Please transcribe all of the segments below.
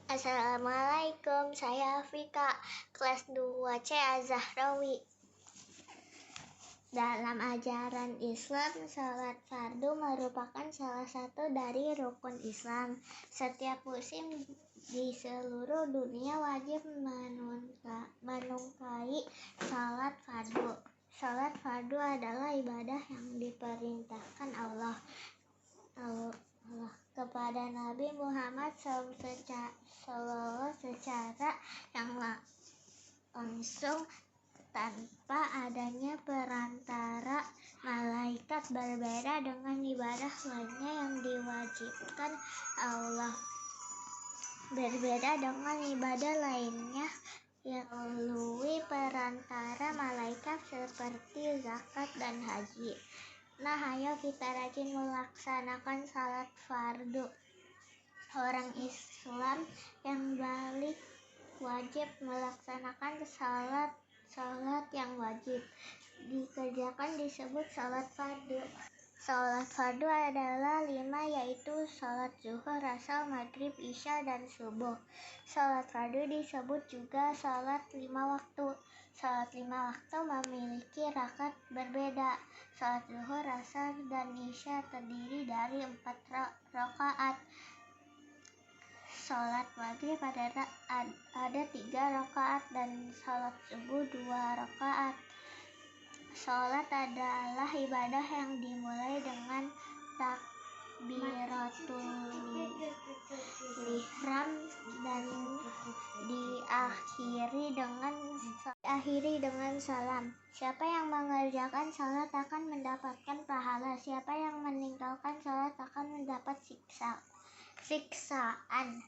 Assalamualaikum, saya Vika, kelas 2C Az-Zahrawi. Dalam ajaran Islam, salat fardu merupakan salah satu dari rukun Islam. Setiap muslim di seluruh dunia wajib menungkai salat fardu. Salat fardu adalah ibadah yang diperintahkan Allah kepada Nabi Muhammad SAW secara yang langsung tanpa adanya perantara malaikat, berbeda dengan ibadah lainnya yang diwajibkan Allah. Berbeda dengan ibadah lainnya yang melalui perantara malaikat seperti zakat dan haji. Nah, ayo kita rajin melaksanakan salat fardu. Orang Islam yang balik wajib melaksanakan salat yang wajib dikerjakan disebut salat fardu. Salat fardu adalah 5, yaitu salat zuhur, asar, maghrib, isya, dan subuh. Salat fardu disebut juga salat 5 waktu. Salat 5 waktu memiliki rakaat berbeda. Salat zuhur, asar, dan isya terdiri dari 4 rakaat. Salat maghrib ada 3 rakaat dan salat subuh 2 rakaat. Salat adalah ibadah yang dimulai dengan takbiratul ihram dan diakhiri dengan salam. Siapa yang mengerjakan salat akan mendapatkan pahala. Siapa yang meninggalkan salat akan mendapat siksaan.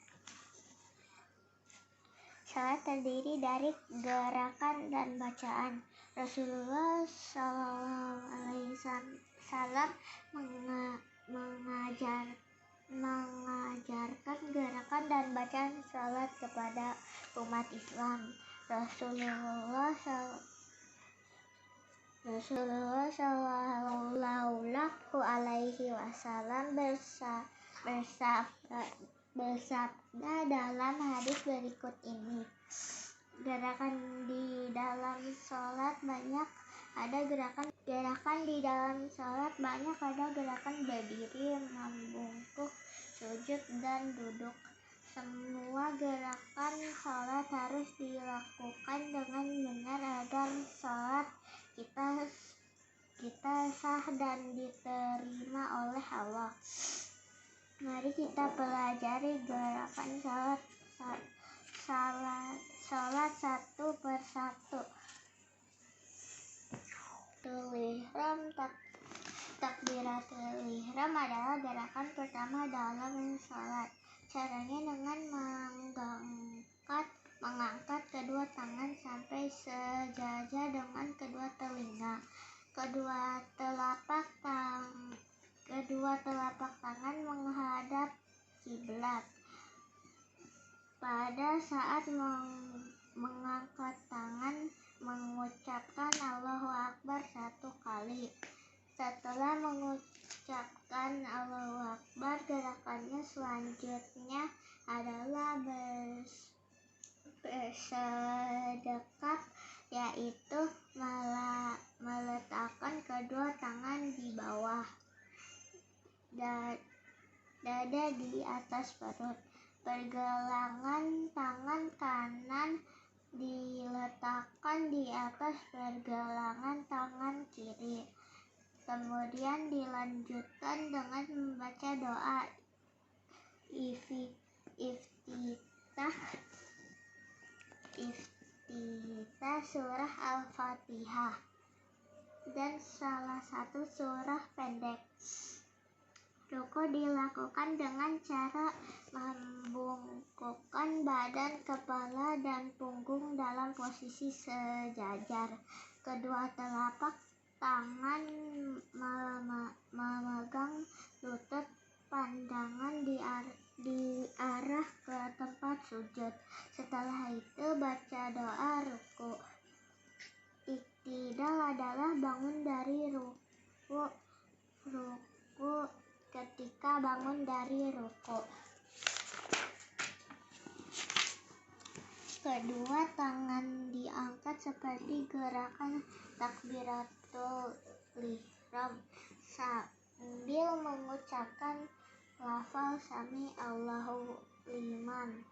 Salat terdiri dari gerakan dan bacaan. Rasulullah SAW mengajarkan gerakan dan bacaan salat kepada umat Islam. Rasulullah SAW bersabda dalam hadis berikut ini. Gerakan di dalam salat banyak, ada gerakan di dalam salat banyak, ada gerakan berdiri, membungkuk, sujud, dan duduk. Semua gerakan salat harus dilakukan dengan benar agar salat kita sah dan diterima oleh Allah. Mari kita pelajari gerakan salat satu persatu. Takbiratul ihram adalah gerakan pertama dalam salat. Caranya dengan mengangkat kedua tangan sampai sejajar dengan kedua telinga. Kedua telapak tangan menghadap kiblat. Pada saat mengangkat tangan, mengucapkan Allahu Akbar 1 kali. Setelah mengucapkan Allahu Akbar, gerakannya selanjutnya adalah bersedekap, yaitu meletakkan kedua tangan di bawah dada di atas perut. Pergelangan tangan kanan diletakkan di atas pergelangan tangan kiri. Kemudian dilanjutkan dengan membaca doa iftitah surah Al-Fatihah dan salah satu surah pendek. Ruku dilakukan dengan cara membungkukkan badan, kepala, dan punggung dalam posisi sejajar. Kedua telapak tangan memegang lutut, pandangan diarah ke tempat sujud. Setelah itu baca doa ruku. Iktidal adalah bangun dari ruku. Ketika bangun dari ruku, Kedua tangan diangkat seperti gerakan takbiratul ihram sambil mengucapkan lafal sami Allahu liman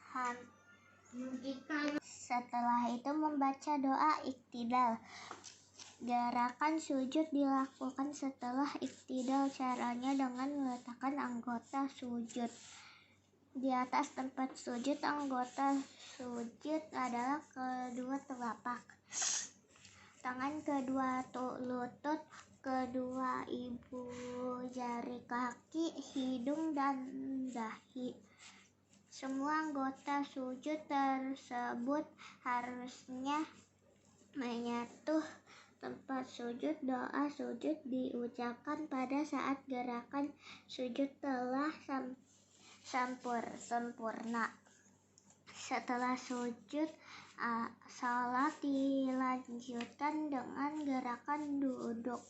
hamid. Setelah itu membaca doa iktidal. Gerakan sujud dilakukan setelah iktidal. Caranya dengan meletakkan anggota sujud di atas tempat sujud. Anggota sujud adalah kedua telapak tangan, kedua lutut, kedua ibu jari kaki, hidung, dan dahi. Semua anggota sujud tersebut harusnya menyatu tempat sujud. Doa sujud diucapkan pada saat gerakan sujud telah sempurna. Setelah sujud, salat dilanjutkan dengan gerakan duduk.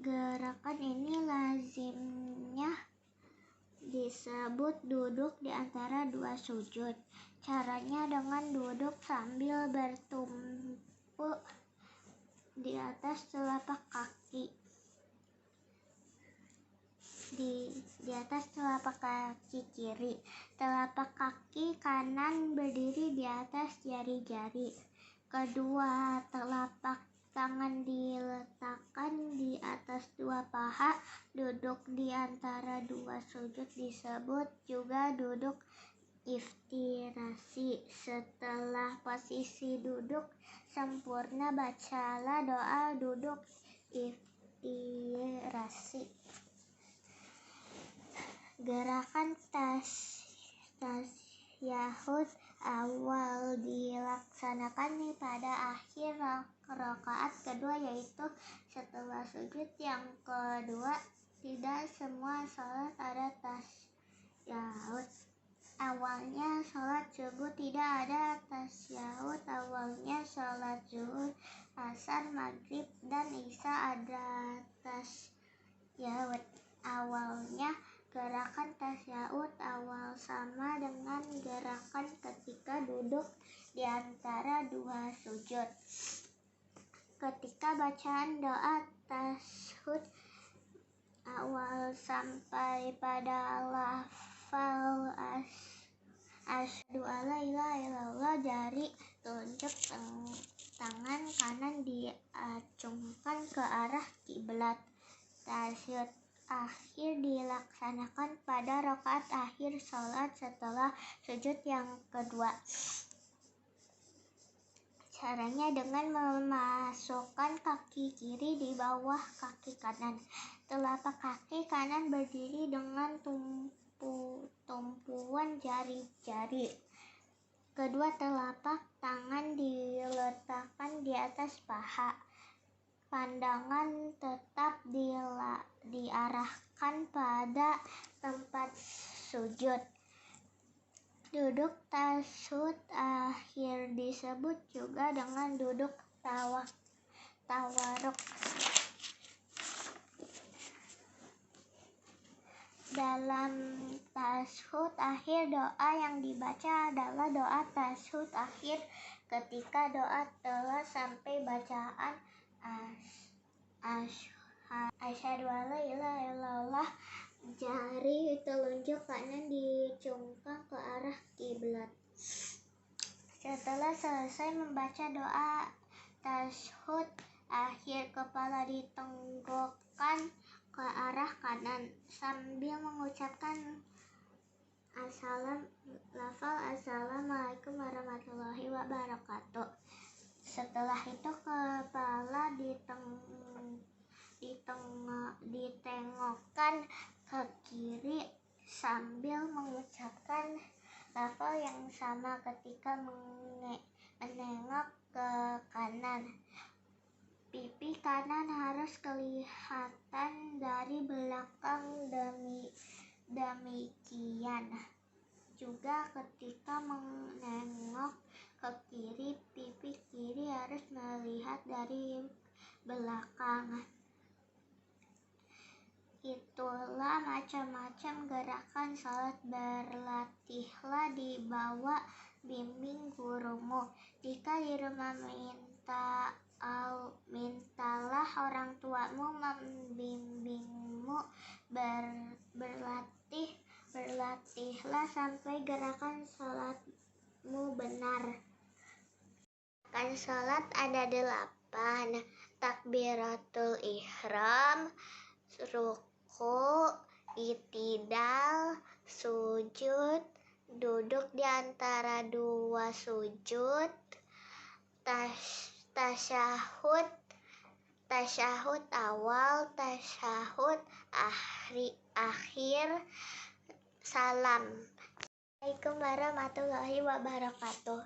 Gerakan ini lazimnya disebut duduk di antara dua sujud. Caranya dengan duduk sambil bertumpu di atas telapak kaki. Di atas telapak kaki kiri. Telapak kaki kanan berdiri di atas jari-jari. Kedua telapak tangan diletakkan di atas dua paha. Duduk di antara dua sujud disebut juga duduk iftirasi. Setelah posisi duduk sempurna, bacalah doa duduk iftirasi. Gerakan tasyahud awal dilaksanakan pada akhir rakaat kedua, yaitu setelah sujud yang kedua. Tidak semua salat ada tasyahud awalnya. Salat subuh tidak ada tasyahud awalnya. Salat zuhur, asar, maghrib, dan isya ada tasyahud awalnya. Gerakan tasyahud awal sama dengan gerakan ketika duduk di antara dua sujud. Ketika bacaan doa tasyahud awal sampai pada lafal asyhadu alla ilaha illallah, jari telunjuk tangan kanan diacungkan ke arah kiblat. Tasyahud akhir dilaksanakan pada rakaat akhir salat setelah sujud yang kedua. Caranya dengan memasukkan kaki kiri di bawah kaki kanan. Telapak kaki kanan berdiri dengan tumpuan jari-jari. Kedua telapak tangan diletakkan di atas paha. Pandangan tetap diarahkan pada tempat sujud. Duduk tasyahud akhir disebut juga dengan duduk tawaruk. Dalam tasyahud akhir, doa yang dibaca adalah doa tasyahud akhir. Ketika doa telah sampai bacaan asyhadu alla ilaha illallah, jari telunjuk kanan dicungkang ke arah kiblat. Setelah selesai membaca doa tasyahud akhir, kepala ditenggokkan ke arah kanan sambil mengucapkan lafal assalamualaikum warahmatullahi wabarakatuh. Setelah itu kepala ditengokkan ke kiri sambil mengucapkan lafal yang sama ketika menengok ke kanan. Pipi kanan harus kelihatan dari belakang. Demikian juga ketika menengok ke kiri, pipi kiri harus melihat dari belakang. itulah macam-macam gerakan sholat. Berlatihlah di bawah bimbing gurumu. Jika di rumah mintalah orang tuamu membimbingmu. Berlatihlah sampai gerakan sholatmu benar. Gerakan sholat ada 8. Takbiratul ihram, ruku, i'tidal, sujud, duduk di antara dua sujud, tasyahud awal, tasyahud akhir, salam. Assalamualaikum warahmatullahi wabarakatuh.